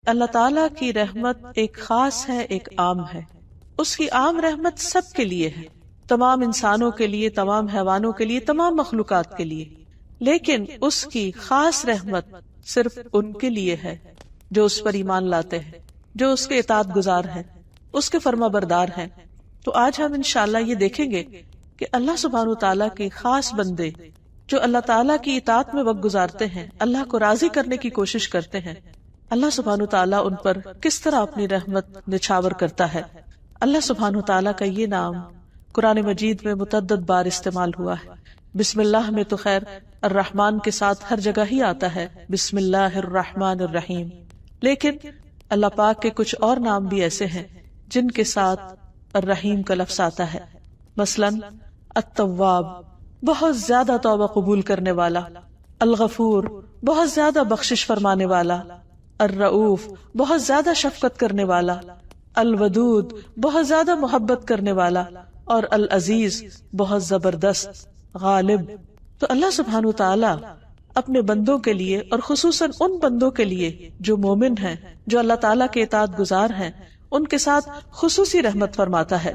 اللہ تعالیٰ کی رحمت ایک خاص ہے، ایک عام ہے. اس کی عام رحمت سب کے لیے ہے، تمام انسانوں کے لیے، تمام حیوانوں کے لیے، تمام مخلوقات کے لیے. لیکن اس کی خاص رحمت صرف ان کے لیے ہے جو اس پر ایمان لاتے ہیں، جو اس کے اطاعت گزار ہیں، اس کے فرما بردار ہیں. تو آج ہم انشاءاللہ یہ دیکھیں گے کہ اللہ سبحانہ وتعالیٰ کے خاص بندے جو اللہ تعالیٰ کی اطاعت میں وقت گزارتے ہیں، اللہ کو راضی کرنے کی کوشش کرتے ہیں، اللہ سبحانہ وتعالیٰ ان پر کس طرح اپنی رحمت نچھاور کرتا ہے. اللہ سبحانہ وتعالیٰ کا یہ نام قرآن مجید میں متعدد بار استعمال ہوا ہے. بسم اللہ میں تو خیر الرحمن کے ساتھ ہر جگہ ہی آتا ہے، بسم اللہ الرحمن الرحیم. لیکن اللہ پاک کے کچھ اور نام بھی ایسے ہیں جن کے ساتھ الرحیم کا لفظ آتا ہے. مثلاً التواب، بہت زیادہ توبہ قبول کرنے والا. الغفور، بہت زیادہ بخشش فرمانے والا. الرؤوف، بہت زیادہ شفقت کرنے والا. الودود، بہت زیادہ محبت کرنے والا. اور العزیز، بہت زبردست، غالب. تو اللہ سبحانہ وتعالی اپنے بندوں کے لیے اور خصوصاً ان بندوں کے لیے جو مومن ہیں، جو اللہ تعالیٰ کے اطاعت گزار ہیں، ان کے ساتھ خصوصی رحمت فرماتا ہے.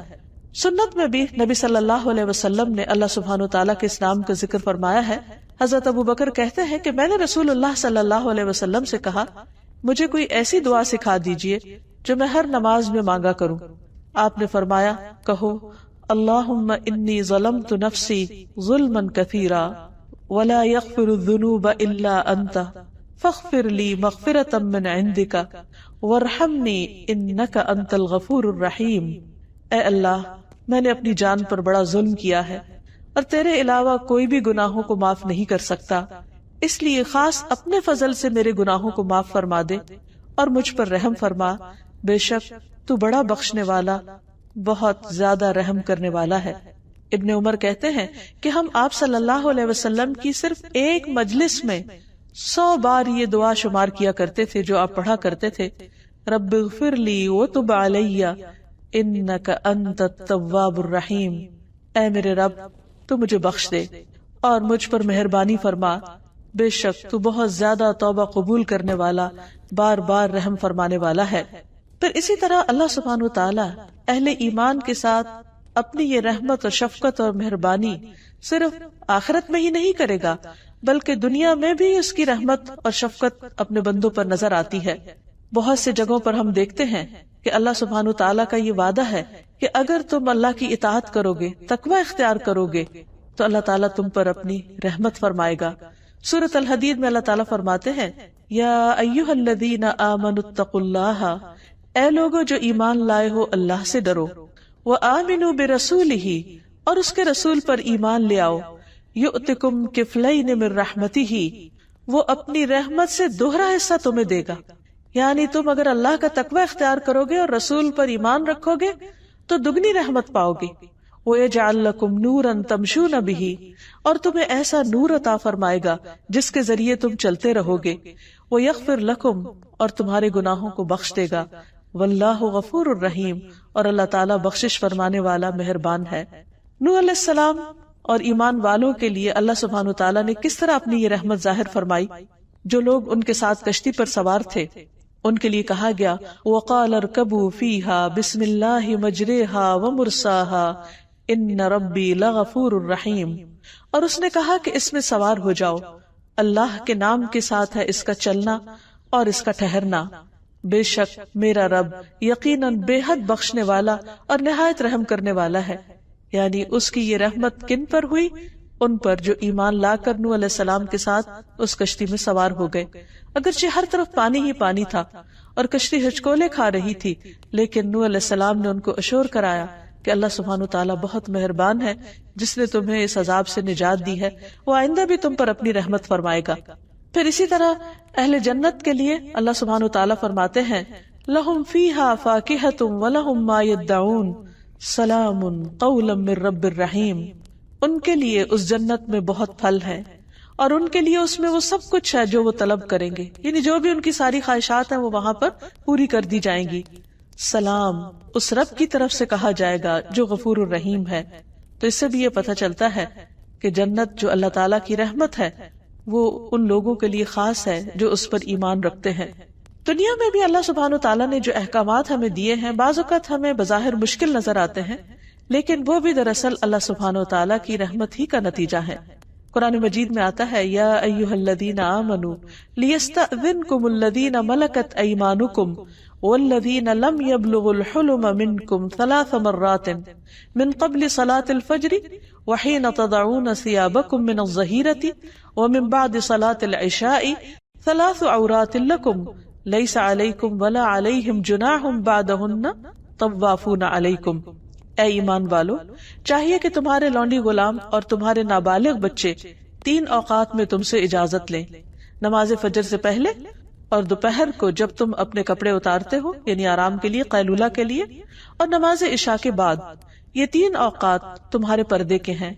سنت میں بھی نبی صلی اللہ علیہ وسلم نے اللہ سبحانہ وتعالیٰ کے اس نام کا ذکر فرمایا ہے. حضرت ابو بکر کہتے ہیں کہ میں نے رسول اللہ صلی اللہ علیہ وسلم سے کہا، مجھے کوئی ایسی دعا سکھا دیجئے جو میں ہر نماز میں مانگا کروں. آپ نے فرمایا، کہو اللہم انی ظلمت نفسی ظلما کثیرا ولا یغفر الذنوب الا انت فاغفر لی مغفرۃ من عندک وارحمنی انک انت الغفور الرحیم. اے اللہ، میں نے اپنی جان پر بڑا ظلم کیا ہے اور تیرے علاوہ کوئی بھی گناہوں کو معاف نہیں کر سکتا، اس لیے خاص اپنے فضل سے میرے گناہوں کو معاف فرما دے اور مجھ پر رحم فرما. بے شک تو بڑا بخشنے والا، بہت زیادہ رحم کرنے والا ہے. ابن عمر کہتے ہیں کہ ہم آپ صلی اللہ علیہ وسلم کی صرف ایک مجلس میں 100 بار یہ دعا شمار کیا کرتے تھے جو آپ پڑھا کرتے تھے، رب اغفر لی وتب علی انک انت التواب الرحیم. اے میرے رب، تو مجھے بخش دے اور مجھ پر مہربانی فرما، بے شک تو بہت زیادہ توبہ قبول کرنے والا، بار بار رحم فرمانے والا ہے. پھر اسی طرح اللہ سبحانہ وتعالی اہل ایمان کے ساتھ اپنی یہ رحمت اور شفقت اور مہربانی صرف آخرت میں ہی نہیں کرے گا، بلکہ دنیا میں بھی اس کی رحمت اور شفقت اپنے بندوں پر نظر آتی ہے. بہت سے جگہوں پر ہم دیکھتے ہیں کہ اللہ سبحانہ وتعالی کا یہ وعدہ ہے کہ اگر تم اللہ کی اطاعت کرو گے، تقوی اختیار کرو گے، تو اللہ تعالیٰ تم پر اپنی رحمت فرمائے گا. سورۃ الحدید میں اللہ تعالیٰ فرماتے ہیں، یا ایھا الذین آمنوا اتقوا اللہ، اے لوگو جو ایمان لائے ہو اللہ سے ڈرو. وآمنوا برسولہ، اور اس کے رسول پر ایمان لے آؤ. یؤتکم کفلین من رحمتہ، وہ اپنی رحمت سے دوہرا حصہ تمہیں دے گا. یعنی تم اگر اللہ کا تقوی اختیار کرو گے اور رسول پر ایمان رکھو گے تو دگنی رحمت پاؤ گے. وَيَجْعَلْ لَكُمْ نُورًا تَمْشُونَ بِهِ، اور تمہیں ایسا نور عطا فرمائے گا جس کے ذریعے تم چلتے رہو گے. وَيَغْفِرْ لَكُمْ، اور تمہارے گناہوں کو بخش دے گا. وَاللَّهُ غَفُورٌ رَحِيمٌ، اور اللہ تعالیٰ بخشش فرمانے والا مہربان ہے. نوح علیہ السلام اور ایمان والوں کے لیے اللہ سبحانہ وتعالیٰ نے کس طرح اپنی یہ رحمت ظاہر فرمائی. جو لوگ ان کے ساتھ کشتی پر سوار تھے ان کے لیے کہا گیا، وَقَالَ ارْكَبُوا فِيهَا بِسْمِ اللَّهِ مَجْرَاهَا وَمُرْسَاهَا إِنَّ رَبِّي لَغَفُورٌ رَحِيمٌ، اور اس نے کہا کہ اس میں سوار ہو جاؤ، اللہ کے نام کے ساتھ ہے اس کا چلنا اور اس کا ٹھہرنا، بے شک میرا رب یقیناً بے حد بخشنے والا اور نہایت رحم کرنے والا ہے. یعنی اس کی یہ رحمت کن پر ہوئی؟ ان پر جو ایمان لا کر نوح علیہ السلام کے ساتھ اس کشتی میں سوار ہو گئے. اگرچہ ہر طرف پانی ہی پانی تھا اور کشتی ہچکولے کھا رہی تھی، لیکن نوح علیہ السلام نے ان کو اشور کرایا کہ اللہ سبحانہ وتعالیٰ بہت مہربان ہے جس نے تمہیں اس عذاب سے نجات دی ہے، وہ آئندہ بھی تم پر اپنی رحمت فرمائے گا. پھر اسی طرح اہل جنت کے لیے اللہ سبحانہ وتعالیٰ فرماتے ہیں، لَهُمْ فِيهَا فَاكِهَةٌ وَلَهُمْ مَا يَدَّعُونَ سَلَامٌ قَوْلًا مِّن رَّبٍّ رَّحِيمٍ. ان کے لیے اس جنت میں بہت پھل ہے اور ان کے لیے اس میں وہ سب کچھ ہے جو وہ طلب کریں گے، یعنی جو بھی ان کی ساری خواہشات ہیں وہ وہاں پر پوری کر دی جائیں گی. سلام اس رب کی طرف سے کہا جائے گا جو غفور الرحیم ہے. تو اس سے بھی یہ پتہ چلتا ہے کہ جنت جو اللہ تعالیٰ کی رحمت ہے وہ ان لوگوں کے لیے خاص ہے جو اس پر ایمان رکھتے ہیں. دنیا میں بھی اللہ سبحانہ تعالیٰ نے جو احکامات ہمیں دیے ہیں بعض اوقات ہمیں بظاہر مشکل نظر آتے ہیں، لیکن وہ بھی دراصل اللہ سبحانہ تعالیٰ کی رحمت ہی کا نتیجہ ہے۔ قرآن مجید میں آتا ہے یا ایھا الذین آمنوا لیستأذنکم الذین ملکت ایمانکم والذین لم یبلغوا الحلم منکم 3 مرات من قبل صلاة الفجر وحین تضعون ثیابکم من الظہیرۃ ومن بعد صلاة العشاء 3 عورات لکم لیس علیکم ولا علیہم جناح بعدہن طوافون علیکم۔ اے ایمان والو، چاہیے کہ تمہارے لونڈی غلام اور تمہارے نابالغ بچے 3 اوقات میں تم سے اجازت لیں، نماز فجر سے پہلے اور دوپہر کو جب تم اپنے کپڑے اتارتے ہو یعنی آرام کے لیے، قیلولہ کے لیے، اور نماز عشاء کے بعد۔ یہ 3 اوقات تمہارے پردے کے ہیں،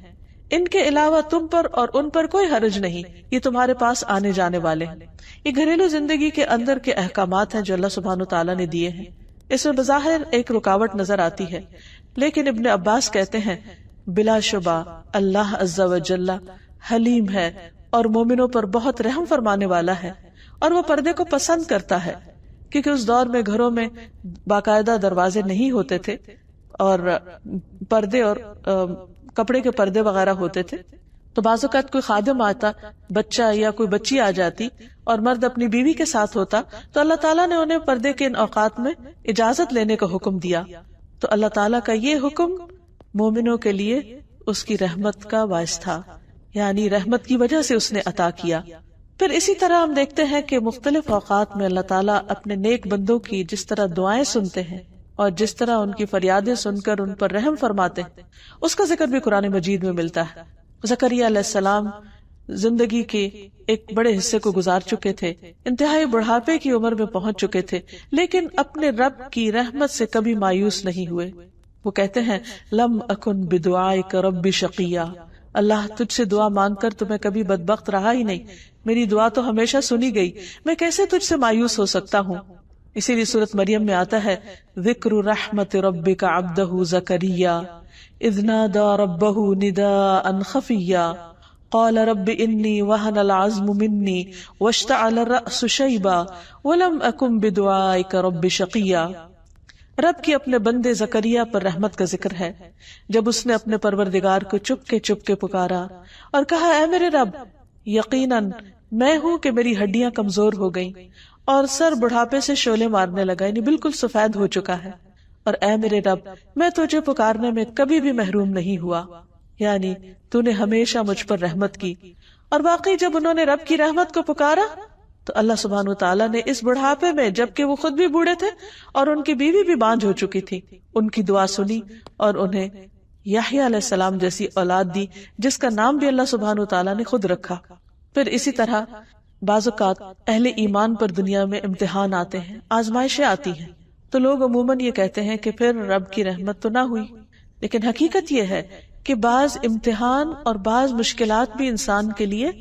ان کے علاوہ تم پر اور ان پر کوئی حرج نہیں، یہ تمہارے پاس آنے جانے والے ہیں۔ یہ گھریلو زندگی کے اندر کے احکامات ہیں جو اللہ سبحانہ تعالیٰ نے دیے ہیں۔ اس میں بظاہر ایک رکاوٹ نظر آتی ہے، لیکن ابن عباس کہتے ہیں بلا شبہ اللہ عز و جل حلیم ہے اور مومنوں پر بہت رحم فرمانے والا ہے، اور وہ پردے کو پسند کرتا ہے، کیونکہ اس دور میں گھروں میں باقاعدہ دروازے نہیں ہوتے تھے اور پردے اور کپڑے کے پردے وغیرہ ہوتے تھے، تو بعض اوقات کوئی خادم آتا، بچہ یا کوئی بچی آ جاتی اور مرد اپنی بیوی کے ساتھ ہوتا، تو اللہ تعالیٰ نے انہیں پردے کے ان اوقات میں اجازت لینے کا حکم دیا۔ تو اللہ تعالیٰ کا یہ حکم مومنوں کے لیے اس کی رحمت کا باعث تھا، یعنی رحمت کی وجہ سے اس نے عطا کیا۔ پھر اسی طرح ہم دیکھتے ہیں کہ مختلف اوقات میں اللہ تعالیٰ اپنے نیک بندوں کی جس طرح دعائیں سنتے ہیں اور جس طرح ان کی فریادیں سن کر ان پر رحم فرماتے ہیں، اس کا ذکر بھی قرآن مجید میں ملتا ہے۔ زکریا علیہ السلام زندگی کے ایک بڑے حصے کو گزار چکے تھے، انتہائی بڑھاپے کی عمر میں پہنچ چکے تھے، لیکن اپنے رب کی رحمت سے کبھی مایوس نہیں ہوئے۔ وہ کہتے ہیں لم اکن بدعائک رب شقیا، اللہ تجھ سے دعا مانگ کر تو میں کبھی بدبخت رہا ہی نہیں، میری دعا تو ہمیشہ سنی گئی، میں کیسے تجھ سے مایوس ہو سکتا ہوں۔ اسی لیے سورۃ مریم میں آتا ہے ذکر رحمت ربک عبدہ زکریا اذ نادى ربه نداء خفيا قال رب انی وهن العظم مني واشتعل الرأس شيبا ولم أكن بدعائك رب شقيا۔ رب کی اپنے بندے زکریا پر رحمت کا ذکر ہے جب اس نے اپنے پروردگار کو چپ کے پکارا اور کہا اے میرے رب، یقیناً میں ہوں کہ میری ہڈیاں کمزور ہو گئیں اور سر بڑھاپے سے شعلے مارنے لگا، یعنی بالکل سفید ہو چکا ہے، اور اے میرے رب میں تجھے پکارنے میں کبھی بھی محروم نہیں ہوا، یعنی تو نے ہمیشہ مجھ پر رحمت کی۔ اور واقعی جب انہوں نے رب کی رحمت کو پکارا تو اللہ سبحانہ وتعالیٰ نے اس بڑھاپے میں، جبکہ وہ خود بھی بوڑھے تھے اور ان کی بیوی بھی بانجھ ہو چکی تھی، ان کی دعا سنی اور انہیں یحییٰ علیہ السلام جیسی اولاد دی، جس کا نام بھی اللہ سبحانہ وتعالیٰ نے خود رکھا۔ پھر اسی طرح بعض اوقات اہل ایمان پر دنیا میں امتحان آتے ہیں، آزمائشیں آتی ہیں، تو لوگ عموماً یہ کہتے ہیں کہ پھر رب کی رحمت تو نہ ہوئی، لیکن حقیقت یہ ہے کہ بعض امتحان اور بعض مشکلات بھی انسان کے لیے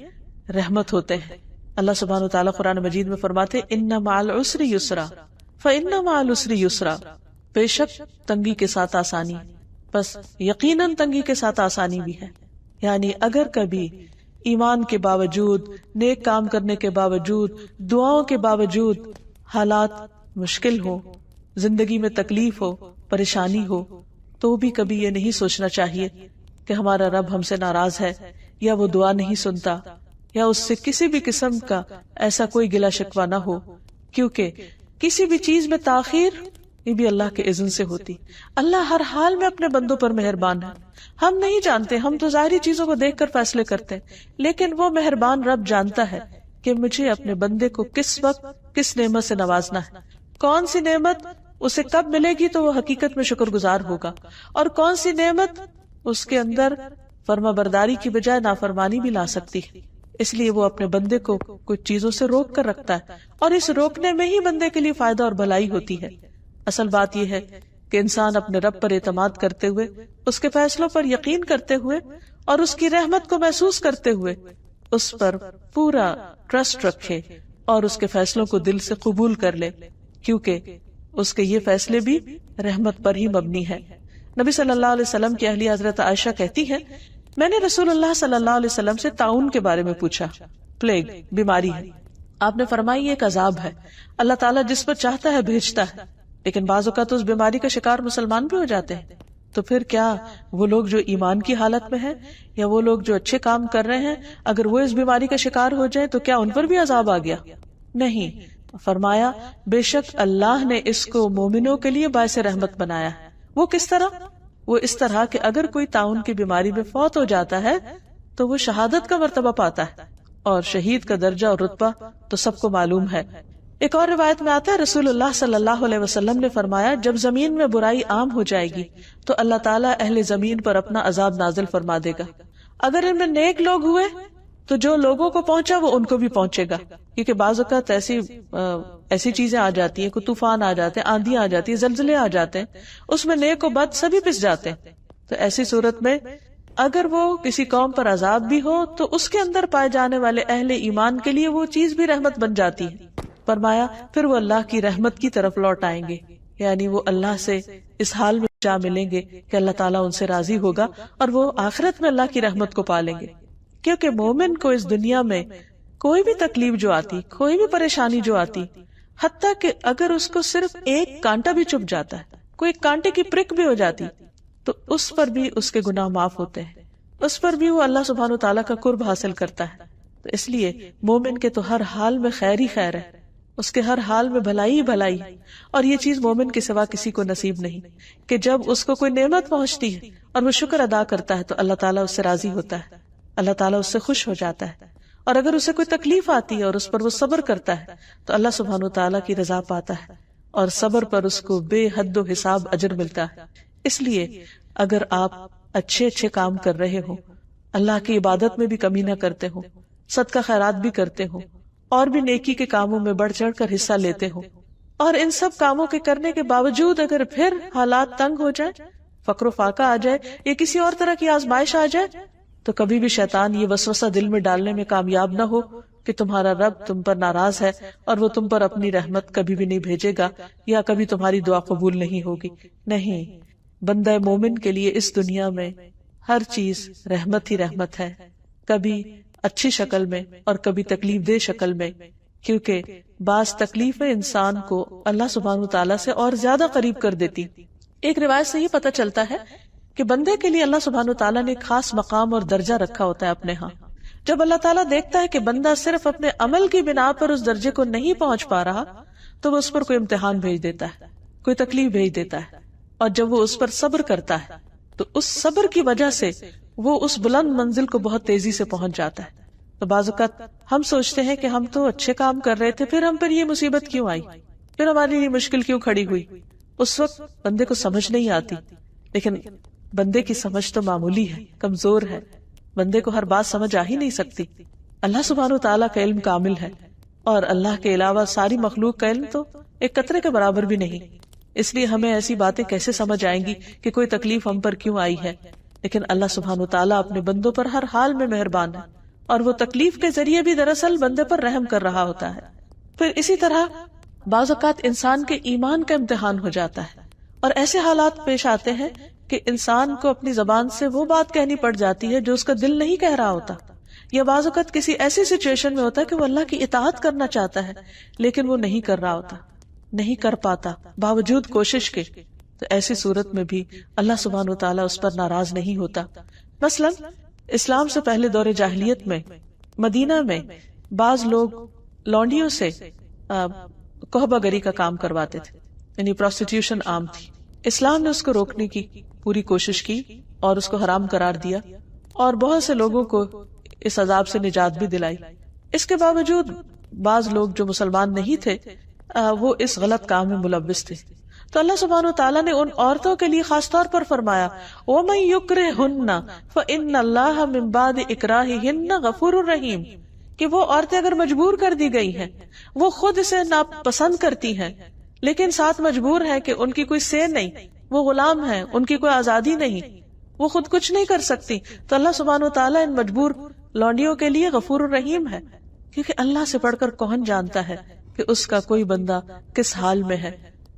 رحمت ہوتے ہیں۔ اللہ سبحانہ وتعالیٰ قرآن مجید میں فرماتے ان مع العسر یسرا فإن مع العسر یسرا، بے شک تنگی کے ساتھ آسانی، بس یقیناً تنگی کے ساتھ آسانی بھی ہے۔ یعنی اگر کبھی ایمان کے باوجود، نیک کام کرنے کے باوجود، دعاؤں کے باوجود حالات مشکل ہو، زندگی میں تکلیف ہو، پریشانی ہو، تو بھی کبھی یہ نہیں سوچنا چاہیے کہ ہمارا رب ہم سے ناراض ہے یا وہ دعا نہیں سنتا یا اس سے کسی بھی قسم کا ایسا کوئی گلہ شکوہ نہ ہو، کیونکہ کسی بھی چیز میں تاخیر یہ بھی اللہ کے اذن سے ہوتی۔ اللہ ہر حال میں اپنے بندوں پر مہربان ہے، ہم نہیں جانتے، ہم تو ظاہری چیزوں کو دیکھ کر فیصلے کرتے ہیں، لیکن وہ مہربان رب جانتا ہے کہ مجھے اپنے بندے کو کس وقت کس نعمت سے نوازنا ہے، کون سی نعمت اسے کب ملے گی تو وہ حقیقت میں شکر گزار ہوگا، اور کون سی نعمت اس کے اندر فرما برداری کی بجائے نافرمانی بھی لا سکتی ہے۔ اس لیے وہ اپنے بندے کو کچھ چیزوں سے روک کر رکھتا ہے، اور اس روکنے میں ہی بندے کے لیے فائدہ اور بھلائی ہوتی ہے۔ اصل بات یہ ہے کہ انسان اپنے رب پر اعتماد کرتے ہوئے، اس کے فیصلوں پر یقین کرتے ہوئے اور اس کی رحمت کو محسوس کرتے ہوئے اس پر پورا ٹرسٹ رکھے اور اس کے فیصلوں کو دل سے قبول کر لے، کیونکہ اس کے یہ فیصلے بھی رحمت پر ہی مبنی ہے۔ نبی صلی اللہ علیہ وسلم کی اہلیہ حضرت عائشہ کہتی ہے میں نے رسول اللہ صلی اللہ علیہ وسلم سے طاعون کے بارے میں پوچھا، پلیگ بیماری ہے۔ آپ نے فرمائی ایک عذاب ہے، اللہ تعالیٰ جس پر چاہتا ہے بھیجتا ہے، لیکن بعض اوقات اس بیماری کا شکار مسلمان بھی ہو جاتے ہیں. تو پھر کیا وہ لوگ جو ایمان کی حالت میں ہیں یا وہ لوگ جو اچھے کام کر رہے ہیں، اگر وہ اس بیماری کا شکار ہو جائیں تو کیا ان پر بھی عذاب آ گیا؟ نہیں. فرمایا بے شک اللہ نے اس کو مومنوں کے لیے باعث رحمت بنایا ہے. وہ کس طرح؟ وہ اس طرح کہ اگر کوئی طاعون کی بیماری میں فوت ہو جاتا ہے تو وہ شہادت کا مرتبہ پاتا ہے، اور شہید کا درجہ اور رتبہ تو سب کو معلوم ہے. ایک اور روایت میں آتا ہے رسول اللہ صلی اللہ علیہ وسلم نے فرمایا جب زمین میں برائی عام ہو جائے گی تو اللہ تعالیٰ اہل زمین پر اپنا عذاب نازل فرما دے گا. اگر ان میں نیک لوگ ہوئے تو جو لوگوں کو پہنچا وہ ان کو بھی پہنچے گا، کیونکہ بعض اوقات ایسی چیزیں آ جاتی ہیں، کوئی طوفان آ جاتے ہیں، آندھی آ جاتی ہے، زلزلے آ جاتے ہیں، اس میں نیک و بد سبھی پس جاتے ہیں. تو ایسی صورت میں اگر وہ کسی قوم پر عذاب بھی ہو تو اس کے اندر پائے جانے والے اہل ایمان کے لیے وہ چیز بھی رحمت بن جاتی ہے. فرمایا پھر وہ اللہ کی رحمت کی طرف لوٹ آئیں گے، یعنی وہ اللہ سے اس حال میں جا ملیں گے کہ اللہ تعالیٰ ان سے راضی ہوگا اور وہ آخرت میں اللہ کی رحمت کو پالیں گے. کیونکہ مومن کو اس دنیا میں کوئی بھی تکلیف جو آتی، کوئی بھی پریشانی جو آتی، حتیٰ کہ اگر اس کو صرف ایک کانٹا بھی چبھ جاتا ہے، کوئی کانٹے کی پرک بھی ہو جاتی، تو اس پر بھی اس کے گناہ معاف ہوتے ہیں، اس پر بھی وہ اللہ سبحانہ و تعالیٰ کا قرب حاصل کرتا ہے. تو اس لیے مومن کے تو ہر حال میں خیر ہی خیر ہے، اس کے ہر حال میں بھلائی ہی بھلائی، اور یہ چیز مومن کے سوا کسی کو نصیب نہیں کہ جب اس کو کوئی نعمت پہنچتی ہے اور وہ شکر ادا کرتا ہے تو اللہ تعالیٰ اس سے راضی ہوتا ہے، اللہ تعالیٰ اس سے خوش ہو جاتا ہے. اور اگر اسے کوئی تکلیف آتی ہے اور اس پر وہ صبر کرتا ہے تو اللہ سبحانہ و تعالیٰ کی رضا پاتا ہے، اور صبر پر اس کو بے حد و حساب اجر ملتا ہے. اس لیے اگر آپ اچھے اچھے کام کر رہے ہو، اللہ کی عبادت میں بھی کمی نہ کرتے ہو، صدقہ خیرات بھی کرتے ہو، اور بھی نیکی کے کاموں میں بڑھ چڑھ کر حصہ لیتے ہو، اور ان سب کاموں کے کرنے کے باوجود اگر پھر حالات تنگ ہو جائے، فقر و فاقہ آ جائے یا کسی اور طرح کی آزمائش آ جائے، تو کبھی بھی شیطان یہ وسوسہ دل میں ڈالنے میں کامیاب نہ ہو کہ تمہارا رب تم پر ناراض ہے اور وہ تم پر اپنی رحمت کبھی بھی نہیں بھیجے گا یا کبھی تمہاری دعا قبول نہیں ہوگی. نہیں، بندہ مومن کے لیے اس دنیا میں ہر چیز رحمت ہی رحمت ہے، کبھی اچھی شکل میں اور کبھی تکلیف دہ شکل میں، کیونکہ بعض تکلیفیں انسان کو اللہ سبحانہ تعالیٰ سے اور زیادہ قریب کر دیتی. ایک روایت سے یہ پتہ چلتا ہے کہ بندے کے لیے اللہ سبحانہ تعالیٰ نے ایک خاص مقام اور درجہ رکھا ہوتا ہے اپنے ہاں. جب اللہ تعالیٰ دیکھتا ہے کہ بندہ صرف اپنے عمل کی بنا پر اس درجے کو نہیں پہنچ پا رہا تو وہ اس پر کوئی امتحان بھیج دیتا ہے، کوئی تکلیف بھیج دیتا ہے، اور جب وہ اس پر صبر کرتا ہے تو اس صبر کی وجہ سے وہ اس بلند منزل کو بہت تیزی سے پہنچ جاتا ہے. تو بعض اوقات ہم سوچتے ہیں کہ ہم تو اچھے کام کر رہے تھے، پھر ہم پر یہ مصیبت کیوں آئی، پھر ہماری یہ مشکل کیوں کھڑی ہوئی. اس وقت بندے کو سمجھ نہیں آتی، لیکن بندے کی سمجھ تو معمولی ہے، کمزور ہے، بندے کو ہر بات سمجھ آ ہی نہیں سکتی. اللہ سبحانہ تعالیٰ کا علم کامل ہے، اور اللہ کے علاوہ ساری مخلوق کا علم تو ایک قطرے کے برابر بھی نہیں. اس لیے ہمیں ایسی باتیں کیسے سمجھ آئیں گی کہ کوئی تکلیف ہم پر کیوں آئی ہے. لیکن اللہ سبحانہ تعالیٰ اپنے بندوں پر ہر حال میں مہربان ہے، اور وہ تکلیف کے ذریعے بھی دراصل بندے پر رحم کر رہا ہوتا ہے. پھر اسی طرح بعض اوقات انسان کے ایمان کا امتحان ہو جاتا ہے، اور ایسے حالات پیش آتے ہیں کہ انسان کو اپنی زبان سے وہ بات کہنی پڑ جاتی ہے جو اس کا دل نہیں کہہ رہا ہوتا، یا بعض اوقات کسی ایسی سچویشن میں ہوتا ہے کہ وہ اللہ کی اطاعت کرنا چاہتا ہے لیکن وہ نہیں کر رہا ہوتا، نہیں کر پاتا باوجود کوشش کے. تو ایسی صورت میں بھی اللہ سبحانہ و تعالیٰ اس پر ناراض نہیں ہوتا. مثلا اسلام سے پہلے دور جاہلیت میں مدینہ میں بعض لوگ لونڈیوں سے کوہبہ گری کا کام کرواتے تھے، یعنی پروسٹیٹیوشن عام تھی. اسلام نے اس کو روکنے کی پوری کوشش کی اور اس کو حرام قرار دیا، اور بہت سے لوگوں کو اس عذاب سے نجات بھی دلائی. اس کے باوجود بعض لوگ جو مسلمان نہیں تھے وہ اس غلط کام میں ملوث تھے. تو اللہ سبحانہ وتعالیٰ نے ان عورتوں کے لیے خاص طور پر فرمایا وَمَن يُكْرِهُنَّ فَإِنَّ اللَّهَ مِن بَعْدِ إِكْرَاهِهِنَّ غَفُورٌ رَحِيمٌ، کہ وہ عورتیں اگر مجبور کر دی گئی ہیں، وہ خود اسے ناپسند کرتی ہیں لیکن ساتھ مجبور ہے کہ ان کی کوئی سے نہیں، وہ غلام ہیں، ان کی کوئی آزادی نہیں، وہ خود کچھ نہیں کر سکتی، تو اللہ سبحانہ وتعالیٰ ان مجبور لونڈیوں کے لیے غفور الرحیم ہے. کیونکہ اللہ سے بڑھ کر کون جانتا ہے کہ اس کا کوئی بندہ کس حال میں ہے،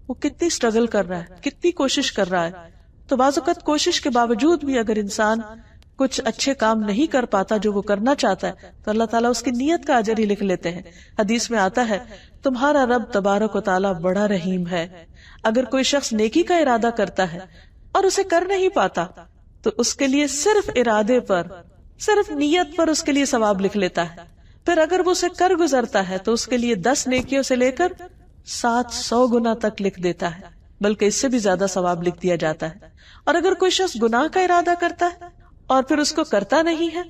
وہ کتنی سٹرگل کر رہا ہے، کتنی کوشش کر رہا ہے. تو بعض اوقات کوشش کے باوجود بھی اگر انسان کچھ اچھے کام نہیں کر پاتا جو وہ کرنا چاہتا ہے تو اللہ تعالیٰ اس کی نیت کا اجر ہی لکھ لیتے ہیں. حدیث میں آتا ہے تمہارا رب تبارک و تعالیٰ بڑا رحیم ہے. اگر کوئی شخص نیکی کا ارادہ کرتا ہے اور اسے کر نہیں پاتا تو اس کے لیے صرف ارادے پر، صرف نیت پر اس کے لیے ثواب لکھ لیتا ہے. پھر اگر وہ اسے کر گزرتا ہے تو اس کے لیے 10 نیکیوں سے لے کر 700 گنا تک لکھ دیتا ہے، بلکہ اس سے بھی زیادہ ثواب لکھ دیا جاتا ہے. اور اگر کوئی شخص گناہ کا ارادہ کرتا ہے اور پھر اس کو کرتا نہیں ہے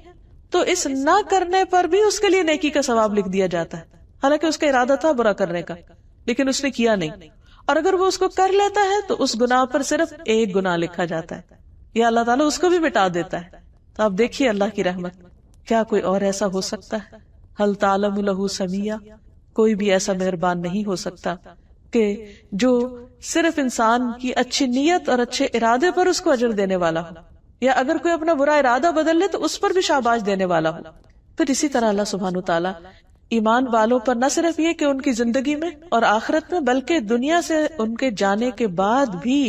تو اس نہ کرنے پر بھی اس کے لیے نیکی کا ثواب لکھ دیا جاتا ہے، حالانکہ اس کا ارادہ تھا برا کرنے کا لیکن اس نے کیا نہیں. اور اگر وہ اس کو کر لیتا ہے تو اس گناہ پر صرف 1 گناہ لکھا جاتا ہے، یا اللہ تعالیٰ اس کو بھی مٹا دیتا ہے. تو آپ دیکھیے اللہ کی رحمت. کیا کوئی اور ایسا ہو سکتا ہے؟ ہل تعلم لہ سمیہ، کوئی بھی ایسا مہربان نہیں ہو سکتا کہ جو صرف انسان کی اچھی نیت اور اچھے ارادے پر اس کو اجر دینے والا ہو، یا اگر کوئی اپنا برا ارادہ بدل لے تو اس پر بھی شاباش دینے والا ہو. پھر اسی طرح اللہ سبحانہ تعالیٰ ایمان والوں پر نہ صرف یہ کہ ان کی زندگی میں اور آخرت میں، بلکہ دنیا سے ان کے جانے کے بعد بھی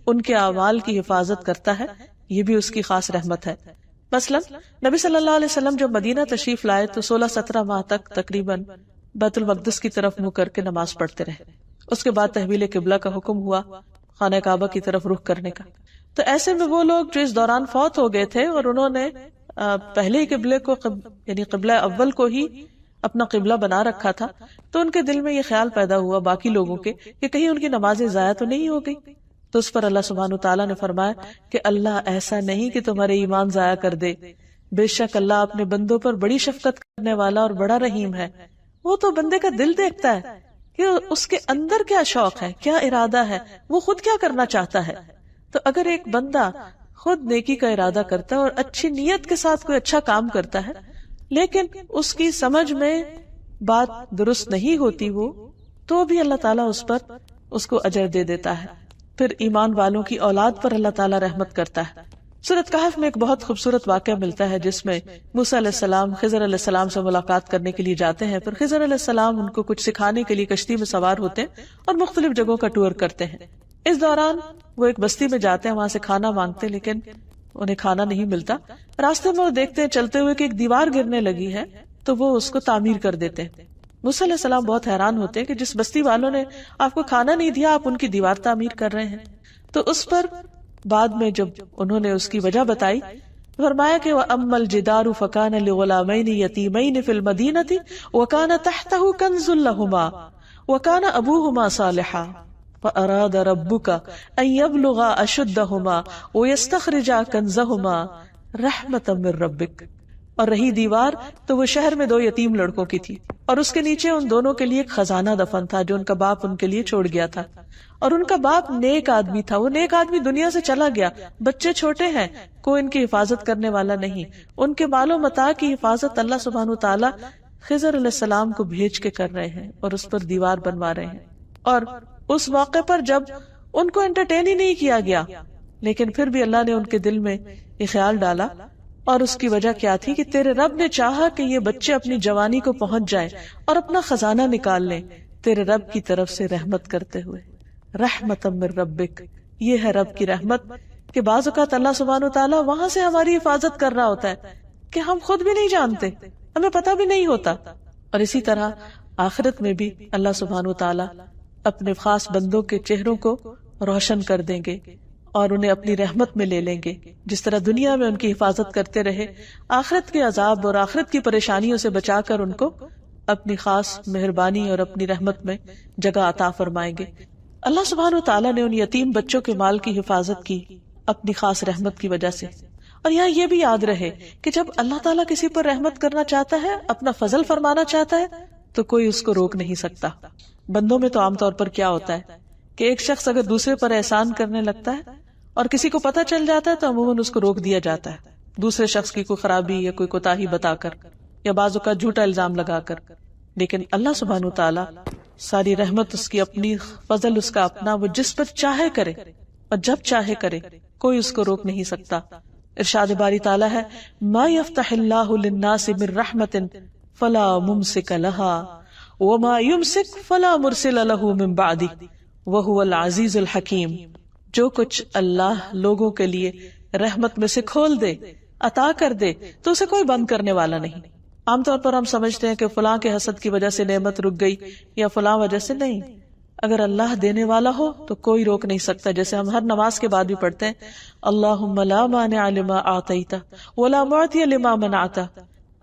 ان کے اعمال کی حفاظت کرتا ہے. یہ بھی اس کی خاص رحمت ہے. مثلا نبی صلی اللہ علیہ وسلم جب مدینہ تشریف لائے تو 16-17 ماہ تک تقریباً بیت المقدس کی طرف منہ کر کے نماز پڑھتے رہے. اس کے بعد تحویل قبلہ کا حکم ہوا، خانہ کعبہ کی طرف رخ کرنے کا. تو ایسے میں وہ لوگ جو اس دوران فوت ہو گئے تھے اور انہوں نے پہلے ہی قبلے کو یعنی قبلہ اول کو ہی اپنا قبلہ بنا رکھا تھا، تو ان کے دل میں یہ خیال پیدا ہوا باقی لوگوں کے کہ کہیں ان کی نمازیں ضائع تو نہیں ہو گئی. تو اس پر اللہ سبحانہ تعالیٰ نے فرمایا کہ اللہ ایسا نہیں کہ تمہارے ایمان ضائع کر دے، بے شک اللہ اپنے بندوں پر بڑی شفقت کرنے والا اور بڑا رحیم ہے. وہ تو بندے کا دل دیکھتا ہے کہ اس کے اندر کیا شوق ہے، کیا ارادہ ہے، وہ خود کیا کرنا چاہتا ہے. تو اگر ایک بندہ خود نیکی کا ارادہ کرتا ہے اور اچھی نیت کے ساتھ کوئی اچھا کام کرتا ہے لیکن اس کی سمجھ میں بات درست نہیں ہوتی وہ، تو بھی اللہ تعالیٰ اس پر اس کو اجر دے دیتا ہے. پھر ایمان والوں کی اولاد پر اللہ تعالیٰ رحمت کرتا ہے. سورۃ کہف میں ایک بہت خوبصورت واقعہ ملتا ہے جس میں موسیٰ علیہ السلام خضر علیہ السلام سے ملاقات کرنے کے لیے جاتے ہیں. پھر خضر علیہ السلام ان کو کچھ سکھانے کے لیے کشتی میں سوار ہوتے ہیں اور مختلف جگہوں کا ٹور کرتے ہیں. اس دوران وہ ایک بستی میں جاتے ہیں، وہاں سے کھانا مانگتے لیکن انہیں کھانا نہیں ملتا. راستے میں وہ دیکھتے ہیں چلتے ہوئے کہ ایک دیوار گرنے لگی ہے تو وہ اس کو تعمیر کر دیتے ہیں. موسیٰ علیہ السلام بہت حیران ہوتے ہیں کہ جس بستی والوں نے آپ کو کھانا نہیں دیا آپ ان کی دیوار تعمیر کر رہے ہیں. تو اس پر بعد میں جب انہوں نے اس کی وجہ بتائی فرمایا کہ وَأَمَّا الْجِدَارُ فَكَانَ لِغُلَامَيْنِ يَتِيمَيْنِ فِي الْمَدِينَةِ وَكَانَ تَحْتَهُ كَنْزٌ لَهُمَا وَكَانَ أَبُوهُمَا صَالِحًا فَأَرَادَ رَبُّكَ أَن يَبْلُغَا أَشُدَّهُمَا وَيَسْتَخْرِجَا كَنْزَهُمَا رَحْمَةً مِّن رَّبِّكَ. اور رہی دیوار تو وہ شہر میں 2 یتیم لڑکوں کی تھی اور اس کے نیچے ان دونوں کے لیے ایک خزانہ دفن تھا جو ان کا باپ ان کے لیے چھوڑ گیا تھا. اور ان کا باپ نیک آدمی تھا، وہ نیک آدمی دنیا سے چلا گیا، بچے چھوٹے ہیں، کوئی ان کی حفاظت کرنے والا نہیں. ان کے مال و متاع کی حفاظت اللہ سبحانہ تعالیٰ خضر علیہ السلام کو بھیج کے کر رہے ہیں اور اس پر دیوار بنوا رہے ہیں. اور اس موقع پر جب ان کو انٹرٹین ہی نہیں کیا گیا لیکن پھر بھی اللہ نے ان کے دل میں یہ خیال ڈالا. اور اس کی وجہ کیا تھی کہ تیرے رب نے چاہا کہ یہ بچے اپنی جوانی کو پہنچ جائیں اور اپنا خزانہ نکال لیں تیرے رب کی طرف سے رحمت کرتے ہوئے. رحمت من ربک، یہ ہے رب کی رحمت کہ بعض اوقات اللہ سبحانہ وتعالیٰ وہاں سے ہماری حفاظت کر رہا ہوتا ہے کہ ہم خود بھی نہیں جانتے، ہمیں پتہ بھی نہیں ہوتا. اور اسی طرح آخرت میں بھی اللہ سبحانہ وتعالیٰ اپنے خاص بندوں کے چہروں کو روشن کر دیں گے اور انہیں اپنی رحمت میں لے لیں گے. جس طرح دنیا میں ان کی حفاظت کرتے رہے، آخرت کے عذاب اور آخرت کی پریشانیوں سے بچا کر ان کو اپنی خاص مہربانی اور اپنی رحمت میں جگہ عطا فرمائیں گے. اللہ سبحانہ وتعالیٰ نے ان یتیم بچوں کے مال کی حفاظت کی اپنی خاص رحمت کی وجہ سے. اور یہاں یہ بھی یاد رہے کہ جب اللہ تعالیٰ کسی پر رحمت کرنا چاہتا ہے، اپنا فضل فرمانا چاہتا ہے، تو کوئی اس کو روک نہیں سکتا. بندوں میں تو عام طور پر کیا ہوتا ہے کہ ایک شخص اگر دوسرے پر احسان کرنے لگتا ہے اور کسی کو پتہ چل جاتا ہے تو عموماً اس کو روک دیا جاتا ہے دوسرے شخص کی کوئی خرابی یا کوئی کوتاہی بتا کر یا بعض اوقات جھوٹا الزام لگا کر. لیکن اللہ سبحانہ وتعالیٰ ساری رحمت اس کی اپنی، فضل اس کا اپنا، وہ جس پر چاہے کرے اور جب چاہے کرے، کوئی اس کو روک نہیں سکتا. ارشاد باری تعالیٰ ہے ما یفتح اللہ للناس من رحمت فلا ممسک لها وما یمسک فلا مرسل له من بعدہ وہو العزیز الحکیم. جو کچھ اللہ لوگوں کے لیے رحمت میں سے کھول دے عطا کر دے تو اسے کوئی بند کرنے والا نہیں. عام طور پر ہم سمجھتے ہیں کہ فلاں کے حسد کی وجہ سے نعمت رک گئی یا فلاں وجہ سے. نہیں، اگر اللہ دینے والا ہو تو کوئی روک نہیں سکتا. جیسے ہم ہر نماز کے بعد بھی پڑھتے ہیں اللہم لا مانع لما اعطیت ولا معطی لما منعت.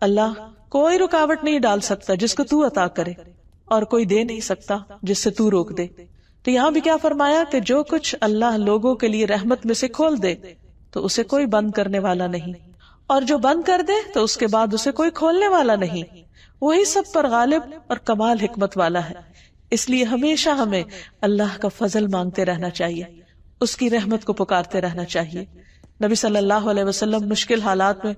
اللہ کوئی رکاوٹ نہیں ڈال سکتا جس کو تو عطا کرے، اور کوئی دے نہیں سکتا جس سے تو روک دے. تو یہاں بھی کیا فرمایا کہ جو کچھ اللہ لوگوں کے لیے رحمت میں سے کھول دے تو اسے کوئی بند کرنے والا نہیں، اور جو بند کر دے تو اس کے بعد اسے کوئی کھولنے والا نہیں. وہی سب پر غالب اور کمال حکمت والا ہے. اس لیے ہمیشہ ہمیں اللہ کا فضل مانگتے رہنا چاہیے، اس کی رحمت کو پکارتے رہنا چاہیے. نبی صلی اللہ علیہ وسلم مشکل حالات میں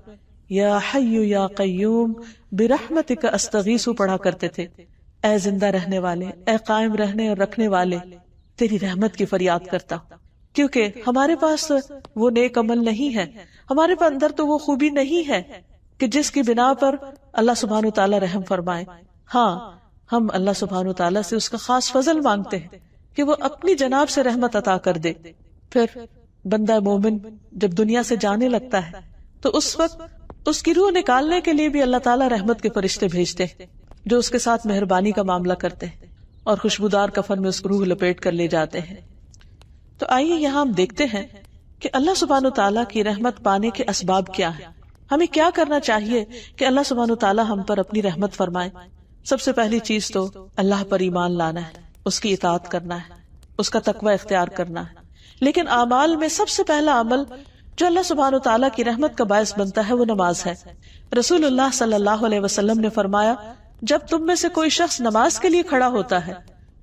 یا حی یا قیوم برحمتک استغیث پڑھا کرتے تھے. اے زندہ رہنے والے، اے قائم رہنے اور رکھنے والے، تیری رحمت کی فریاد کرتا ہوں. کیونکہ ہمارے پاس وہ نیک عمل نہیں ہے، ہمارے اندر تو وہ خوبی نہیں ہے کہ جس کی بنا پر اللہ سبحانہ وتعالی رحم فرمائے. ہاں، ہم اللہ سبحانہ وتعالی سے اس کا خاص فضل مانگتے ہیں کہ وہ اپنی جناب سے رحمت عطا کر دے. پھر بندہ مومن جب دنیا سے جانے لگتا ہے تو اس وقت اس کی روح نکالنے کے لیے بھی اللہ تعالیٰ رحمت کے فرشتے بھیجتے ہیں جو اس کے ساتھ مہربانی کا معاملہ کرتے ہیں اور خوشبودار کفن میں اس کو روح لپیٹ کر لے جاتے ہیں. تو آئیے یہاں ہم دیکھتے ہیں کہ اللہ سبحانہ وتعالیٰ کی رحمت پانے کے اسباب کیا ہیں. ہمیں کیا کرنا چاہیے کہ اللہ سبحانہ وتعالیٰ ہم پر اپنی رحمت فرمائے. سب سے پہلی چیز تو اللہ پر ایمان لانا ہے، اس کی اطاعت کرنا ہے، اس کا تقوی اختیار کرنا ہے. لیکن اعمال میں سب سے پہلا عمل جو اللہ سبحانہ وتعالیٰ کی رحمت کا باعث بنتا ہے وہ نماز ہے. رسول اللہ صلی اللہ علیہ وسلم نے فرمایا جب تم میں سے کوئی شخص نماز کے لیے کھڑا ہوتا ہے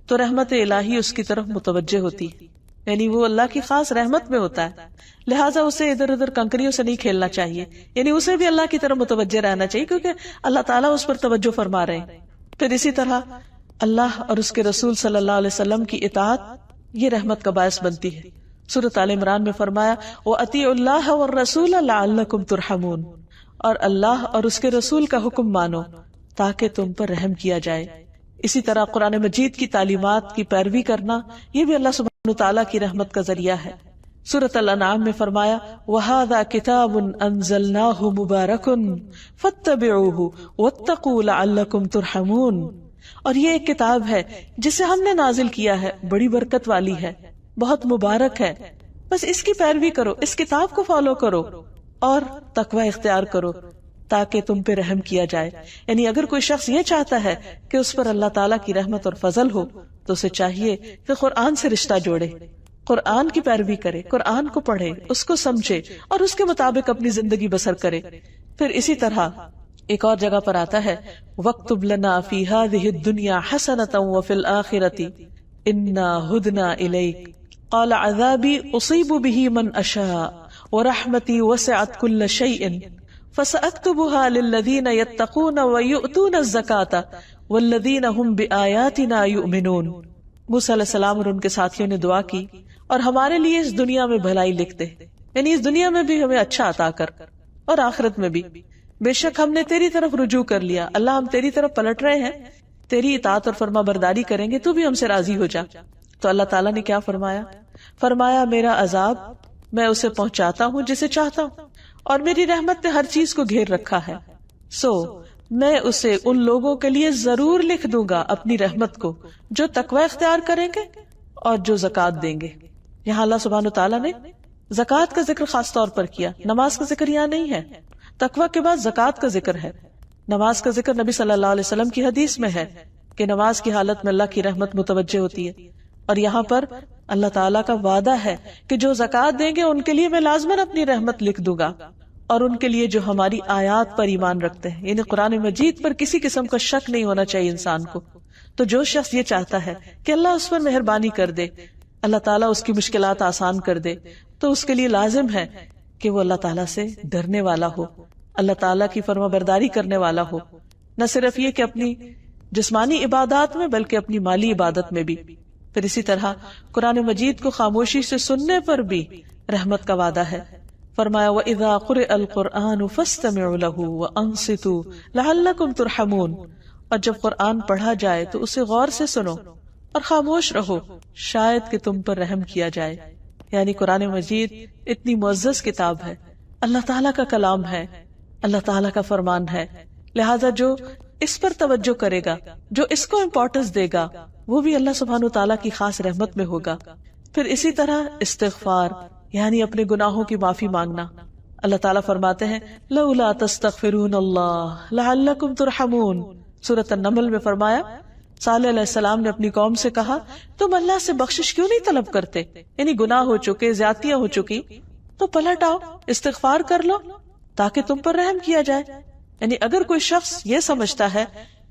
تو رحمت الہی اس کی طرف متوجہ ہوتی ہے، یعنی وہ اللہ کی خاص رحمت میں ہوتا ہے. لہٰذا اسے ادھر ادھر کنکریوں سے نہیں کھیلنا چاہیے، یعنی اسے بھی اللہ کی طرف متوجہ رہنا چاہیے کیونکہ اللہ تعالیٰ اس پر توجہ فرما رہے ہیں. پھر اسی طرح اللہ اور اس کے رسول صلی اللہ علیہ وسلم کی اطاعت یہ رحمت کا باعث بنتی ہے. سورۃ آل عمران میں فرمایا وَأَطِیعُوا اللَّهَ وَالرَّسُولَ لَعَلَّکُمْ تُرْحَمُونَ، اور اللہ اور اس کے رسول کا حکم مانو تاکہ تم پر رحم کیا جائے. اسی طرح قرآن مجید کی تعلیمات کی پیروی کرنا یہ بھی اللہ سبحانہ وتعالیٰ کی رحمت کا ذریعہ ہے. سورۃ الانعام میں فرمایا وَهَذَا كِتَابٌ أَنزَلْنَاهُ مُبَارَكٌ فَاتَّبِعُوهُ وَاتَّقُوا لَعَلَّكُمْ تُرْحَمُونَ، اور یہ ایک کتاب ہے جسے ہم نے نازل کیا ہے، بڑی برکت والی ہے، بہت مبارک ہے، بس اس کی پیروی کرو، اس کتاب کو فالو کرو اور تقوی اختیار کرو تاکہ تم پہ رحم کیا جائے. یعنی اگر کوئی شخص یہ چاہتا ہے کہ اس پر اللہ تعالیٰ کی رحمت اور فضل ہو تو اسے چاہیے کہ قرآن سے رشتہ جوڑے، قرآن کی پیروی کرے، قرآن کو پڑھے، اس کو سمجھے اور اس کے مطابق اپنی زندگی بسر کرے. پھر اسی طرح ایک اور جگہ پر آتا ہے وَاكْتُبْ لَنَا فِي هَذِهِ الدُّنْيَا حَسَنَةً وَفِي الْآخِرَةِ إِنَّا هُدْنَا إِلَيْكَ قَالَ عَذَابِي أُصِيبُ بِهِ مَنْ أَشَاءُ وَرَحْمَتِي وَسِعَتْ كُلَّ شَيْءٍ فَسَأَكْتُبُهَا لِلَّذِينَ يَتَّقُونَ وَيُؤْتُونَ الزَّكَاةَ وَالَّذِينَ هُمْ بِآيَاتِنَا يُؤْمِنُونَ. موسیٰ علیہ السلام اور ان کے ساتھیوں نے دعا کی اور ہمارے لیے اس دنیا میں بھلائی لکھ دے، یعنی اس دنیا میں بھی ہمیں اچھا عطا کر اور آخرت میں بھی. بے شک ہم نے تیری طرف رجوع کر لیا، اللہ ہم تیری طرف پلٹ رہے ہیں، تیری اطاعت اور فرما برداری کریں گے، تو بھی ہم سے راضی ہو جا. تو اللہ تعالیٰ نے کیا فرمایا میرا عذاب میں اسے پہنچاتا ہوں جسے چاہتا ہوں، اور میری رحمت نے ہر چیز کو گھیر رکھا ہے، سو میں اسے ان لوگوں کے لیے ضرور لکھ دوں گا اپنی رحمت کو جو تقوی اختیار کریں گے اور جو زکوٰۃ دیں گے. یہاں اللہ سبحانہ وتعالیٰ نے زکوٰۃ کا ذکر خاص طور پر کیا، نماز کا ذکر یہاں نہیں ہے. تقوی کے بعد زکوٰۃ کا ذکر ہے. نماز کا ذکر نبی صلی اللہ علیہ وسلم کی حدیث میں ہے کہ نماز کی حالت میں اللہ کی رحمت متوجہ ہوتی ہے، اور یہاں پر اللہ تعالیٰ کا وعدہ ہے کہ جو زکوٰۃ دیں گے ان کے لیے میں لازماً اپنی رحمت لکھ دوں گا، اور ان کے لیے جو ہماری آیات پر ایمان رکھتے ہیں، یعنی قرآن مجید پر کسی قسم کا شک نہیں ہونا چاہیے انسان کو. تو جو شخص یہ چاہتا ہے کہ اللہ اس پر مہربانی کر دے، اللہ تعالیٰ اس کی مشکلات آسان کر دے، تو اس کے لیے لازم ہے کہ وہ اللہ تعالیٰ سے ڈرنے والا ہو، اللہ تعالیٰ کی فرما برداری کرنے والا ہو، نہ صرف یہ کہ اپنی جسمانی عبادات میں بلکہ اپنی مالی عبادت میں بھی. پھر اسی طرح قرآن مجید کو خاموشی سے سننے پر بھی رحمت کا وعدہ ہے. فرمایا وَإِذَا قُرِئَ الْقُرْآنُ فَاسْتَمِعُوا لَهُ وَأَنصِتُوا لَعَلَّكُمْ تُرْحَمُونَ، اور جب قرآن پڑھا جائے تو اسے غور سے سنو اور خاموش رہو شاید کہ تم پر رحم کیا جائے. یعنی قرآن مجید اتنی معزز کتاب ہے، اللہ تعالیٰ کا کلام ہے، اللہ تعالیٰ کا فرمان ہے، لہذا جو اس پر توجہ کرے گا، جو اس کو امپورٹنس دے گا، وہ بھی اللہ سبحانہ تعالیٰ کی خاص رحمت میں ہوگا۔ پھر اسی طرح استغفار یعنی اپنے گناہوں کی معافی مانگنا۔ اللہ تعالیٰ فرماتے ہیں لولا تستغفرون اللہ لعلکم ترحمون، سورۃ النمل میں فرمایا صالح علیہ السلام نے اپنی قوم سے کہا تم اللہ سے بخشش کیوں نہیں طلب کرتے، یعنی گناہ ہو چکے، زیادتیاں ہو چکی، تو پلٹ آؤ، استغفار کر لو تاکہ تم پر رحم کیا جائے۔ یعنی اگر کوئی شخص یہ سمجھتا ہے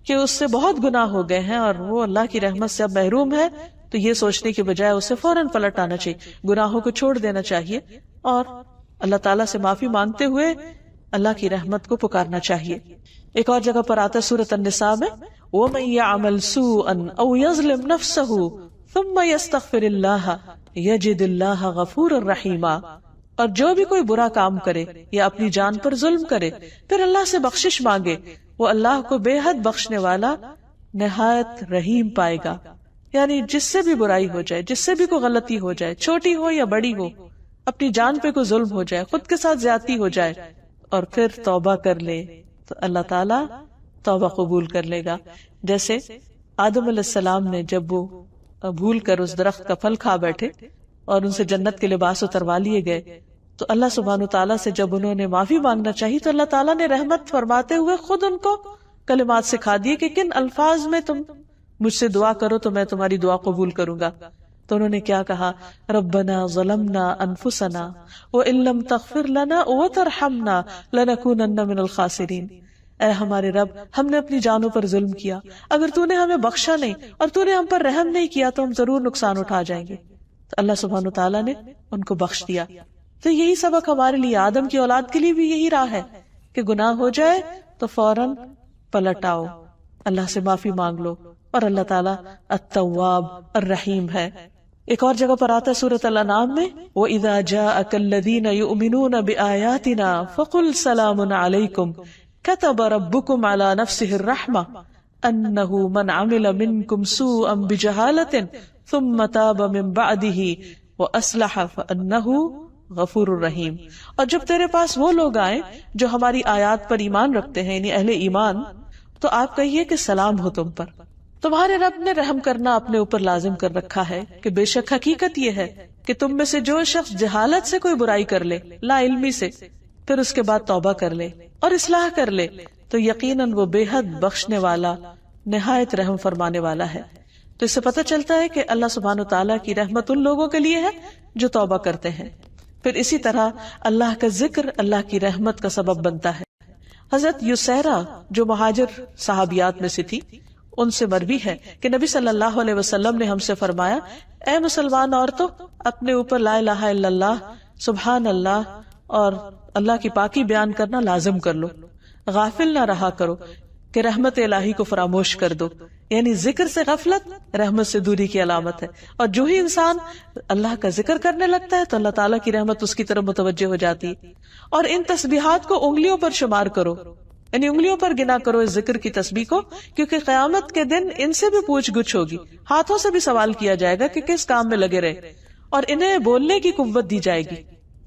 کہ اس سے بہت گناہ ہو گئے ہیں اور وہ اللہ کی رحمت سے اب محروم ہے، تو یہ سوچنے کی بجائے اسے فوراً پلٹ آنا چاہیے، گناہوں کو چھوڑ دینا چاہیے اور اللہ تعالیٰ سے معافی مانگتے ہوئے اللہ کی رحمت کو پکارنا چاہیے۔ ایک اور جگہ پر آتا ہے سورۃ النساء میں وَمَن يَعْمَلْ سُوءًا أَوْ يَظْلِمْ نَفْسَهُ ثُمَّ يَسْتَغْفِرِ اللَّهَ يَجِدِ اللَّهَ غَفُورًا رَحِيمًا، اور جو بھی کوئی برا کام کرے یا اپنی جان پر ظلم کرے پھر اللہ سے بخشش مانگے، وہ اللہ کو بے حد بخشنے والا نہایت رحیم پائے گا۔ یعنی جس سے بھی برائی ہو جائے، جس سے بھی کوئی غلطی ہو جائے، چھوٹی ہو یا بڑی ہو، اپنی جان پہ کوئی ظلم ہو جائے، خود کے ساتھ زیادتی ہو جائے اور پھر توبہ کر لے تو اللہ تعالیٰ توبہ قبول کر لے گا۔ جیسے آدم علیہ السلام نے جب وہ بھول کر اس درخت کا پھل کھا بیٹھے اور ان سے جنت کے لباس اتروا لیے گئے، تو اللہ سبحانہ تعالیٰ سے جب انہوں نے معافی مانگنا چاہی تو اللہ تعالیٰ نے رحمت فرماتے ہوئے خود ان کو کلمات سکھا دیے کہ کن الفاظ میں تم مجھ سے دعا کرو تو میں تمہاری دعا قبول کروں گا۔ تو انہوں نے کیا کہا، ربنا ظلمنا انفسنا وان لم تغفر لنا وترحمنا لنکونن من الخاسرین، اے ہمارے رب ہم نے اپنی جانوں پر ظلم کیا، اگر تو نے ہمیں بخشا نہیں اور تو نے ہم پر رحم نہیں کیا تو ہم ضرور نقصان اٹھا جائیں گے۔ تو اللہ سبحانہ تعالیٰ نے ان کو بخش دیا۔ تو یہی سبق ہمارے لیے، آدم کی اولاد کے لیے بھی یہی راہ ہے کہ گناہ ہو جائے تو فوراً پلٹ آؤ، اللہ سے معافی مانگ لو، اور اللہ تعالیٰ التواب الرحیم ہے۔ ایک اور جگہ پر آتا ہے سورۃ الانعام میں وَإِذَا جَاءَكَ الَّذِينَ يُؤْمِنُونَ بِآيَاتِنَا فَقُلْ سَلَامٌ عَلَيْكُمْ كَتَبَ رَبُّكُمْ عَلَى نَفْسِهِ الرَّحْمَةَ أَنَّهُ مَنْ عَمِلَ مِنْكُمْ سُوءًا بِجَهَالَةٍ ثُمَّ تَابَ مِنْ بَعْدِهِ وَأَصْلَحَ فَأَنَّهُ غفور الرحیم۔ اور جب تیرے پاس وہ لوگ آئیں جو ہماری آیات پر ایمان رکھتے ہیں، یعنی اہل ایمان، تو آپ کہیے کہ سلام ہو تم پر، تمہارے رب نے رحم کرنا اپنے اوپر لازم کر رکھا ہے کہ بے شک حقیقت یہ ہے کہ تم میں سے جو شخص جہالت سے کوئی برائی کر لے، لا علمی سے، پھر اس کے بعد توبہ کر لے اور اصلاح کر لے تو یقیناً وہ بے حد بخشنے والا، نہایت رحم فرمانے والا ہے۔ تو اس سے پتہ چلتا ہے کہ اللہ سبحانہ تعالیٰ کی رحمت ان لوگوں کے لیے ہے جو توبہ کرتے ہیں۔ پھر اسی طرح اللہ کا ذکر اللہ کی رحمت کا سبب بنتا ہے۔ حضرت یسیرہ جو مہاجر صحابیات میں سے تھی، ان سے مروی ہے کہ نبی صلی اللہ علیہ وسلم نے ہم سے فرمایا، اے مسلمان عورتوں، اپنے اوپر لا الہ الا اللہ، سبحان اللہ اور اللہ کی پاکی بیان کرنا لازم کر لو، غافل نہ رہا کرو کہ رحمت الہی کو فراموش کر دو۔ یعنی ذکر سے غفلت رحمت سے دوری کی علامت ہے، اور جو ہی انسان اللہ کا ذکر کرنے لگتا ہے تو اللہ تعالیٰ کی رحمت اس کی طرف متوجہ ہو جاتی ہے۔ اور ان تسبیحات کو انگلیوں پر شمار کرو، یعنی انگلیوں پر گنا کرو اس ذکر کی تسبیح کو، کیونکہ قیامت کے دن ان سے بھی پوچھ گچھ ہوگی، ہاتھوں سے بھی سوال کیا جائے گا کہ کس کام میں لگے رہے، اور انہیں بولنے کی قوت دی جائے گی۔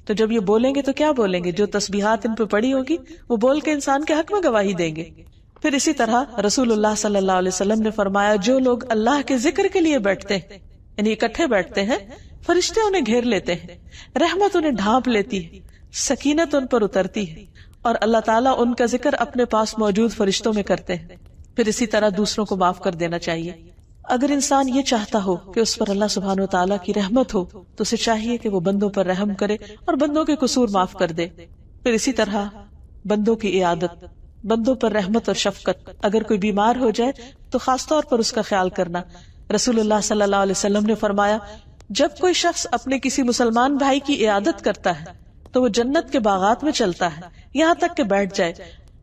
تو جب یہ بولیں گے تو کیا بولیں گے؟ جو تسبیحات ان پہ پڑی ہوگی وہ بول کے انسان کے حق میں گواہی دیں گے۔ پھر اسی طرح رسول اللہ صلی اللہ علیہ وسلم نے فرمایا، جو لوگ اللہ کے ذکر کے لیے بیٹھتے ہیں، یعنی اکٹھے بیٹھتے ہیں، فرشتے انہیں گھیر لیتے ہیں، رحمت انہیں ڈھانپ لیتی ہے، سکینت ان پر اترتی ہے، اور اللہ تعالیٰ ان کا ذکر اپنے پاس موجود فرشتوں میں کرتے ہیں۔ پھر اسی طرح دوسروں کو معاف کر دینا چاہیے۔ اگر انسان یہ چاہتا ہو کہ اس پر اللہ سبحانہ وتعالیٰ کی رحمت ہو تو اسے چاہیے کہ وہ بندوں پر رحم کرے اور بندوں کے قصور معاف کر دے۔ پھر اسی طرح بندوں کی عیادت، بندوں پر رحمت اور شفقت، اگر کوئی بیمار ہو جائے تو خاص طور پر اس کا خیال کرنا۔ رسول اللہ صلی اللہ علیہ وسلم نے فرمایا، جب کوئی شخص اپنے کسی مسلمان بھائی کی عیادت کرتا ہے تو وہ جنت کے باغات میں چلتا ہے یہاں تک کہ بیٹھ جائے،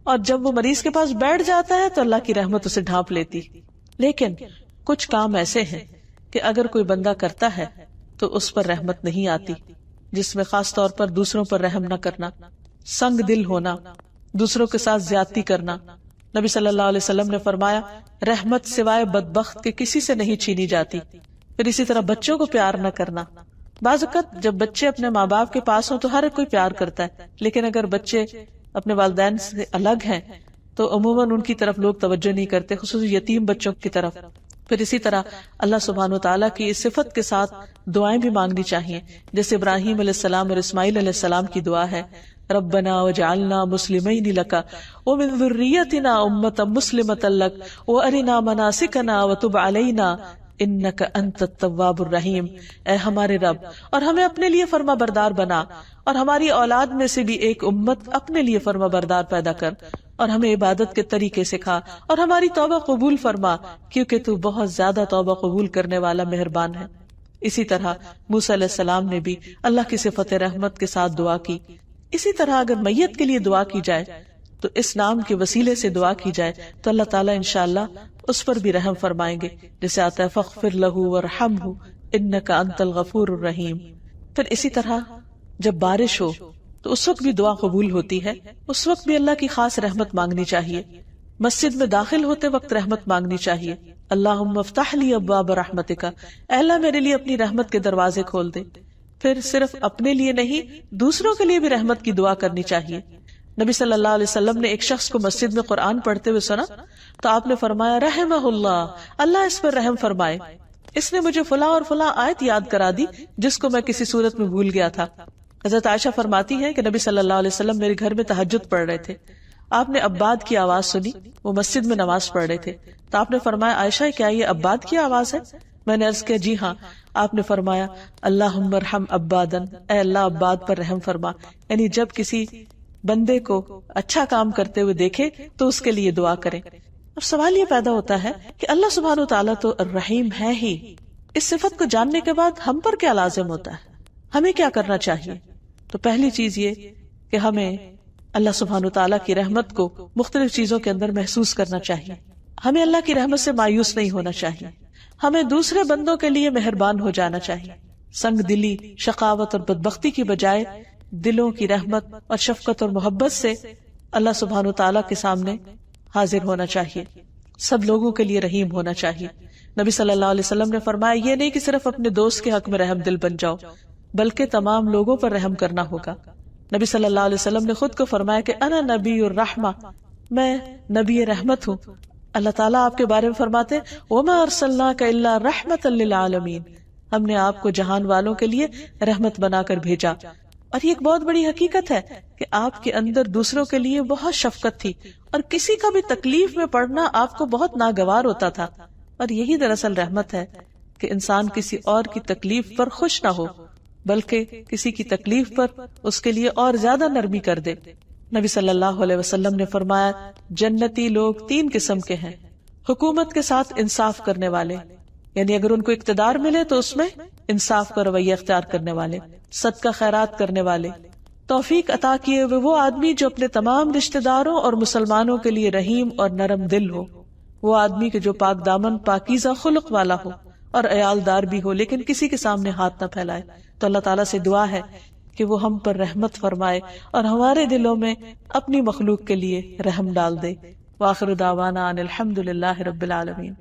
اور جب وہ مریض کے پاس بیٹھ جاتا ہے تو اللہ کی رحمت اسے ڈھانپ لیتی۔ لیکن کچھ کام ایسے ہیں کہ اگر کوئی بندہ کرتا ہے تو اس پر رحمت نہیں آتی، جس میں خاص طور پر دوسروں پر رحم نہ کرنا، سنگ دل ہونا، دوسروں کے ساتھ زیادتی کرنا۔ نبی صلی اللہ علیہ وسلم نے فرمایا، رحمت سوائے بدبخت کے کسی سے نہیں چھینی جاتی۔ پھر اسی طرح بچوں کو پیار نہ کرنا، بعض اوقات جب بچے اپنے ماں باپ کے پاس ہوں تو ہر کوئی پیار کرتا ہے، لیکن اگر بچے اپنے والدین سے الگ ہیں تو عموماً ان کی طرف لوگ توجہ نہیں کرتے، خصوصی یتیم بچوں کی طرف۔ پھر اسی طرح اللہ سبحانہ وتعالیٰ کی اس صفت کے ساتھ دعائیں بھی مانگنی چاہیے، جیسے ابراہیم علیہ السلام اور اسماعیل علیہ السلام کی دعا ہے، ربنا وجعلنا مسلمین لک ومن ذریتنا امۃ مسلمۃ لک وارنا مناسکنا وتب علینا انک انت التواب الرحیم۔ اے ہمارے رب، اور ہمیں اپنے لیے فرما بردار بنا، اور ہماری اولاد میں سے بھی ایک امت اپنے لیے فرما بردار پیدا کر، اور ہمیں عبادت کے طریقے سکھا، اور ہماری توبہ قبول فرما، کیونکہ تو بہت زیادہ توبہ قبول کرنے والا مہربان ہے۔ اسی طرح موسیٰ علیہ السلام نے بھی اللہ کی صفت رحمت کے ساتھ دعا کی۔ اسی طرح اگر میت کے لیے دعا کی جائے تو اس نام کے وسیلے سے دعا کی جائے تو اللہ تعالیٰ انشاءاللہ اس پر بھی رحم فرمائیں گے، جیسے آتا ہے فاغفر لہ وارحمہ انک انت الغفور الرحیم۔ پھر اسی طرح جب بارش ہو تو اس وقت بھی دعا قبول ہوتی ہے، اس وقت بھی اللہ کی خاص رحمت مانگنی چاہیے۔ مسجد میں داخل ہوتے وقت رحمت مانگنی چاہیے، اللہم افتح لی ابواب رحمتک، اے اللہ میرے لیے اپنی رحمت کے دروازے کھول دے۔ پھر صرف اپنے لیے نہیں، دوسروں کے لیے بھی رحمت کی دعا کرنی چاہیے۔ نبی صلی اللہ علیہ وسلم نے ایک شخص کو مسجد میں قرآن پڑھتے ہوئے سنا تو آپ نے فرمایا رحمہ اللہ، اللہ اس پر رحم فرمائے، اس نے مجھے فلاں اور فلاں آیت یاد کرا دی جس کو میں کسی صورت میں بھول گیا تھا۔ حضرت عائشہ فرماتی ہے کہ نبی صلی اللہ علیہ وسلم میرے گھر میں تہجد پڑھ رہے تھے، آپ نے عباد کی آواز سنی، وہ مسجد میں نماز پڑھ رہے تھے، تو آپ نے فرمایا عائشہ کیا یہ عباد کی آواز ہے؟ میں نے عرض کیا جی ہاں۔ آپ نے فرمایا اللہم ارحم عبادن، اے اللہ عباد پر رحم فرما، یعنی جب کسی بندے کو اچھا کام کرتے ہوئے دیکھے تو اس کے لیے دعا کریں۔ اب سوال یہ پیدا ہوتا ہے کہ اللہ سبحانہ وتعالیٰ تو الرحیم ہے ہی، اس صفت کو جاننے کے بعد ہم پر کیا لازم ہوتا ہے، ہمیں کیا کرنا چاہیے؟ تو پہلی چیز یہ کہ ہمیں اللہ سبحانہ وتعالیٰ کی رحمت کو مختلف چیزوں کے اندر محسوس کرنا چاہیے، ہمیں اللہ کی رحمت سے مایوس نہیں ہونا چاہیے، ہمیں دوسرے بندوں کے لیے مہربان ہو جانا چاہیے، سنگ دلی، شقاوت اور بدبختی کی بجائے دلوں کی رحمت اور شفقت اور محبت سے اللہ سبحانہ وتعالیٰ کے سامنے حاضر ہونا چاہیے، سب لوگوں کے لیے رحیم ہونا چاہیے۔ نبی صلی اللہ علیہ وسلم نے فرمایا یہ نہیں کہ صرف اپنے دوست کے حق میں رحم دل بن جاؤ، بلکہ تمام لوگوں پر رحم کرنا ہوگا۔ نبی صلی اللہ علیہ وسلم نے خود کو فرمایا کہ انا نبی الرحمہ، میں نبی رحمت ہوں۔ اللہ تعالیٰ آپ کے بارے میں فرماتے وما ارسلناک الا رحمۃ للعالمین، ہم نے آپ کو جہان والوں کے لیے رحمت بنا کر بھیجا۔ اور یہ ایک بہت بڑی حقیقت ہے کہ آپ کے اندر دوسروں کے لیے بہت شفقت تھی، اور کسی کا بھی تکلیف میں پڑنا آپ کو بہت ناگوار ہوتا تھا، اور یہی دراصل رحمت ہے کہ انسان کسی اور کی تکلیف پر خوش نہ ہو بلکہ کسی کی تکلیف پر اس کے لیے اور زیادہ نرمی کر دے۔ نبی صلی اللہ علیہ وسلم نے فرمایا جنتی لوگ 3 قسم کے ہیں، حکومت کے ساتھ انصاف کرنے والے، یعنی اگر ان کو اقتدار ملے تو اس میں انصاف کا رویہ اختیار کرنے والے، صدقہ خیرات کرنے والے، توفیق عطا کیے ہوئے وہ آدمی جو اپنے تمام رشتہ داروں اور مسلمانوں کے لیے رحیم اور نرم دل ہو، وہ آدمی کہ جو پاک دامن پاکیزہ خلق والا ہو اور عیالدار بھی ہو لیکن کسی کے سامنے ہاتھ نہ پھیلائے۔ تو اللہ تعالیٰ سے دعا ہے کہ وہ ہم پر رحمت فرمائے اور ہمارے دلوں میں اپنی مخلوق کے لیے رحم ڈال دے۔ وآخر دعوانا ان الحمد للہ رب العالمین۔